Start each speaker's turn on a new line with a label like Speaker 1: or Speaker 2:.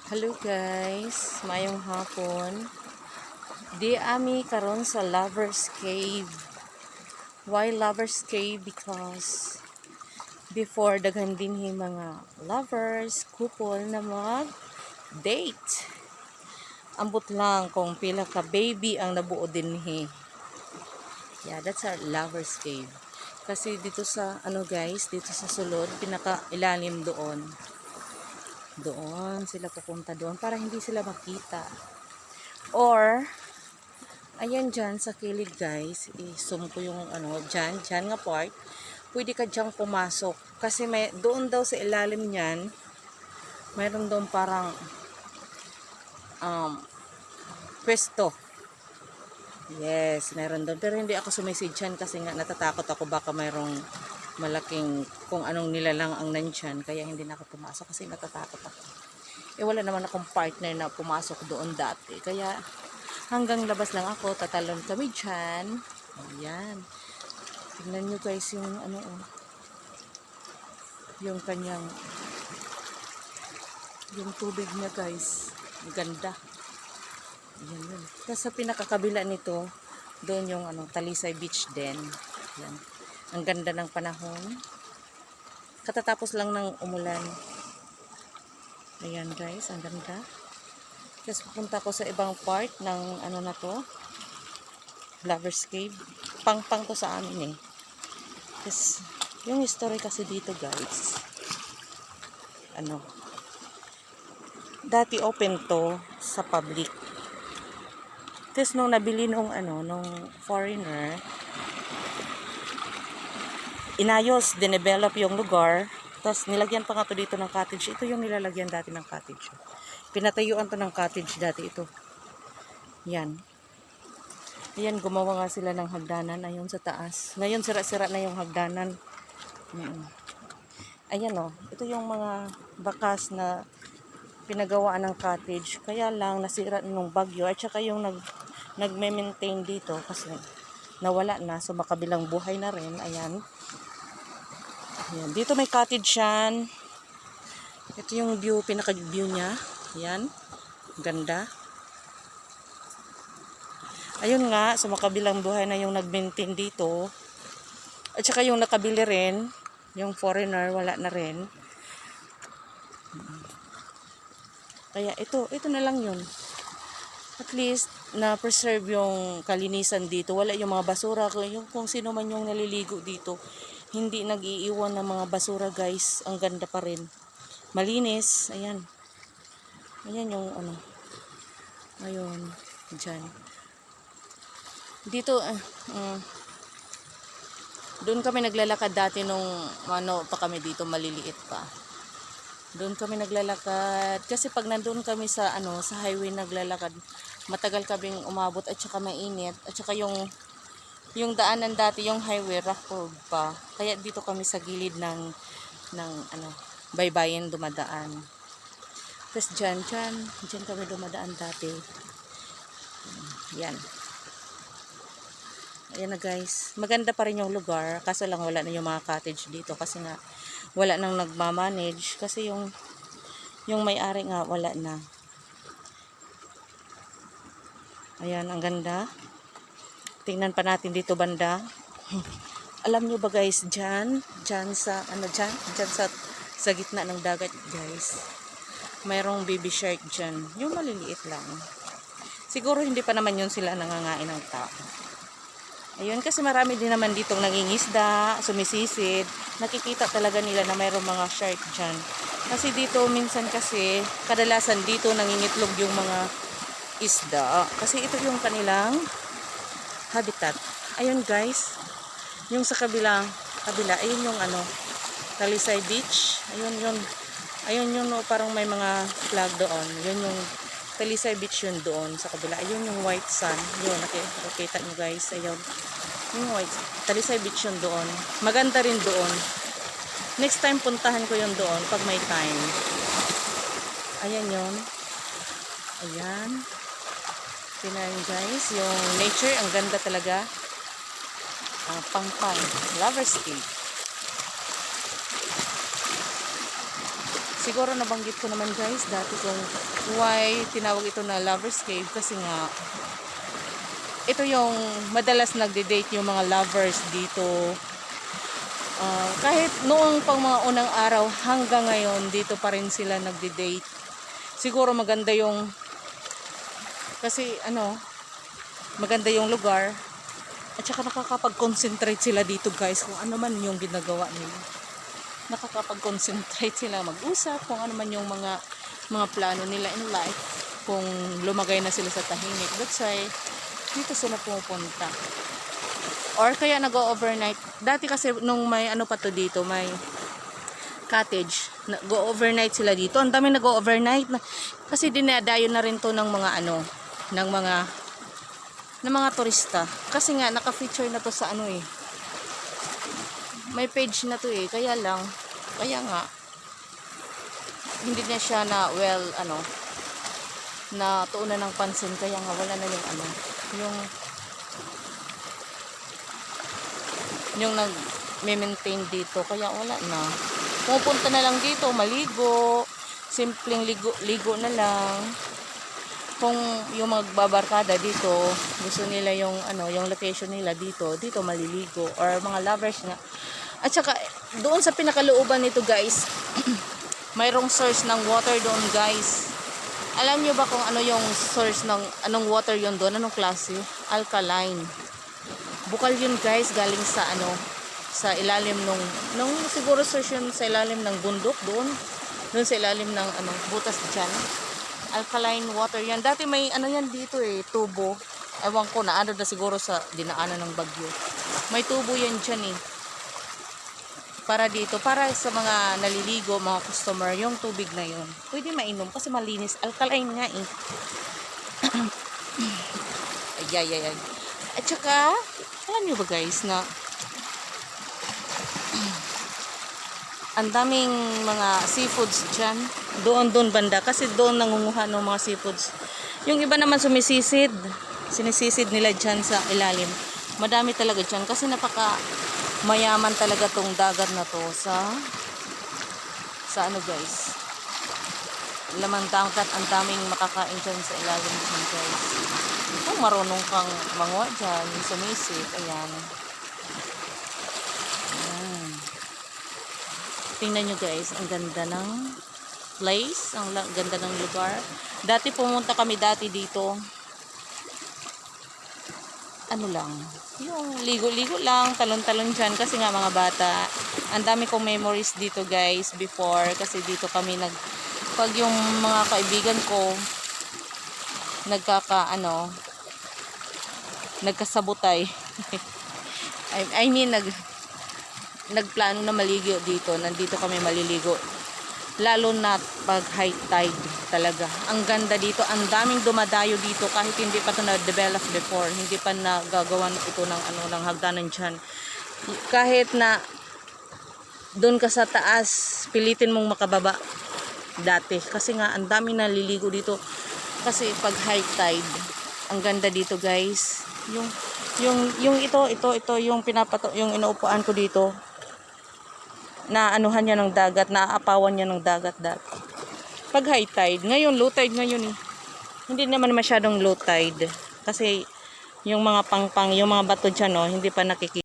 Speaker 1: Hello guys, mayong hapon. Di ami karon sa Lover's Cave. Why Lover's Cave? Because before daghan dinhi mga lovers, couple na mag-date. Ambot lang kung pila ka baby ang nabuo dinhi. Yeah, that's our Lover's Cave. Kasi dito sa guys, dito sa sulod, pinaka ilalim doon. Doon sila pupunta doon para hindi sila makita. Or ayan dyan sa kilid guys, i-zoom ko yung dyan nga part. Pwede ka dyan pumasok. Kasi may, doon daw sa ilalim nyan, mayroon doon parang pwesto. Yes, mayroon doon. Pero hindi ako sumisid dyan kasi nga natatakot ako baka mayroong malaking kung anong nilalang ang nandyan. Kaya hindi na ako pumasok kasi natatakot ako. Wala naman akong partner na pumasok doon dati. Kaya hanggang labas lang ako, tatalon kami dyan. Ayan. Tignan nyo guys yung yung kanyang yung tubig niya guys. Ang ganda. Ayan yun. Tapos sa pinakakabila nito, doon yung Talisay Beach din. Ayan. Ang ganda ng panahon. Katatapos lang ng umulan. Ayan guys, ang ganda. Tapos pupunta ko sa ibang part ng na to. Lover's Cave. Pang-pang to sa amin eh. Tapos, yung history kasi dito guys. Dati open to sa public. Tapos nung nabili nung foreigner, inayos, dinevelop yung lugar. Tapos nilagyan pa nga to dito ng cottage. Ito yung nilalagyan dati ng cottage. Pinatayuan to ng cottage dati ito. Yan. Ayan, gumawa nga sila ng hagdanan. Ayun sa taas. Ngayon, sira-sira na yung hagdanan. Ayan o. Ito yung mga bakas na pinagawaan ng cottage. Kaya lang, nasira nung bagyo. At saka yung nagme-maintain dito. Kasi nawala na. So, makabilang buhay na rin. Ayan. Ayan. Dito may cottage yan. Ito yung view, pinaka-view niya. Ayan. Ganda. Ayun nga, sa makabilang buhay na yung nag-maintain dito. At saka yung nakabili rin, yung foreigner, wala na rin. Kaya ito na lang yun. At least, na-preserve yung kalinisan dito. Wala yung mga basura. Yung kung sino man yung naliligo dito, hindi nag-iiwan ng mga basura guys. Ang ganda pa rin. Malinis. Ayan. Ayan yung Ayun. Dyan. Dito, doon kami naglalakad dati nung pa kami dito, maliliit pa. Doon kami naglalakad. Kasi pag nandun kami sa sa highway naglalakad, matagal kaming umabot at saka mainit. At saka yung daanan dati, yung highway, rough road pa. Kaya dito kami sa gilid ng baybayin dumadaan. Tapos dyan kami dumadaan dati. Yan. Ayan na guys. Maganda pa rin yung lugar. Kaso lang wala na yung mga cottage dito. Kasi nga wala nang nagmamanage. Kasi yung may-ari nga wala na. Ayan, ang ganda. Tingnan pa natin dito banda. Alam nyo ba guys, dyan sa sa gitna ng dagat guys. Mayroong baby shark dyan. Yung maliliit lang. Siguro hindi pa naman yun sila nangangain ng tao. Ayun, kasi marami din naman ditong nangingisda, sumisisid. Nakikita talaga nila na mayroong mga shark dyan. Kasi dito, minsan kasi, kadalasan dito nangingitlog yung mga isda. Kasi ito yung kanilang habitat. Ayun guys, yung sa kabila, ayun yung Talisay Beach. Ayun yung parang may mga flag doon. Yun yung Talisay Beach yun doon sa kabila. Ayun yung white sand. Yun, nakikita nyo guys. Ayun. Yung white. Talisay Beach yun doon. Maganda rin doon. Next time puntahan ko yun doon pag may time. Ayan yun. Ayan. Tingnan guys. Yung nature, ang ganda talaga. Pang-pang. Lover's Cave. Siguro nabanggit ko naman guys dati kung why tinawag ito na Lover's Cave, kasi nga ito yung madalas nagde-date yung mga lovers dito. Kahit noong pang mga unang araw hanggang ngayon, dito pa rin sila nagde-date. Siguro maganda yung, kasi maganda yung lugar. At saka nakakapag-concentrate sila dito guys kung ano man yung ginagawa nila. Nakakapag-concentrate sila mag-usap kung ano man yung mga plano nila in life. Kung lumagay na sila sa tahimik. That's why dito sila pumupunta. Or kaya nag-overnight. Dati kasi nung may pa to dito, may cottage. Go-overnight sila dito. Ang dami nag-overnight. Kasi dinadayo na rin to ng mga ng mga turista. Kasi nga naka-feature na to sa may page na to kaya nga hindi na siya na na tuunan ng pansin, kaya nga wala na yung nag-maintain dito, kaya wala na. Pupunta na lang dito, maligo, simpleng ligo na lang. Kung yung magbabarkada dito, gusto nila yung location nila dito maliligo, or mga lovers nga. At saka doon sa pinakalooban nito guys, mayroong source ng water doon guys. Alam nyo ba kung ano yung source ng anong water yon doon, anong klase? Alkaline. Bukal yun guys, galing sa sa ilalim nung siguro source yun sa ilalim ng bundok doon sa ilalim ng butas dyan. Alkaline water yan. Dati may yan dito tubo. Ewan ko na siguro sa dinaanan ng bagyo. May tubo yan dyan para dito, para sa mga naliligo, mga customer, yung tubig na yun pwede mainom kasi malinis, alkaline nga ay. At saka alam nyo ba guys na ang daming mga seafoods dyan doon banda, kasi doon nangunguha ng mga seafoods. Yung iba naman sinisisid nila dyan sa ilalim. Madami talaga dyan kasi napaka mayaman talaga tong dagat na to sa guys, lamang dagat. Ang daming makakain dyan sa ilalim dyan guys. Kung marunong kang manguha dyan, sumisid, ayan. Tingnan nyo guys, ang ganda ng place, ang ganda ng lugar. Dati pumunta kami dito, yung ligo-ligo lang, talon-talon dyan, kasi nga mga bata. Ang dami kong memories dito guys before, kasi dito kami pag yung mga kaibigan ko nagkasabutay I mean nagplano na maligo dito, nandito kami maliligo, lalo na pag high tide. Talaga ang ganda dito, ang daming dumadayo dito kahit hindi pa ito na-develop before, hindi pa nagagawan ito ng hagdanan dyan. Kahit na doon ka sa taas, pilitin mong makababa dati, kasi nga ang daming naliligo dito kasi pag high tide. Ang ganda dito guys, yung ito yung yung inuupuan ko dito, na anuhan niya ng dagat, naaapawan niya ng dagat dati pag high tide. Ngayon low tide ngayon hindi naman masyadong low tide kasi yung mga yung mga bato dyan hindi pa nakikita.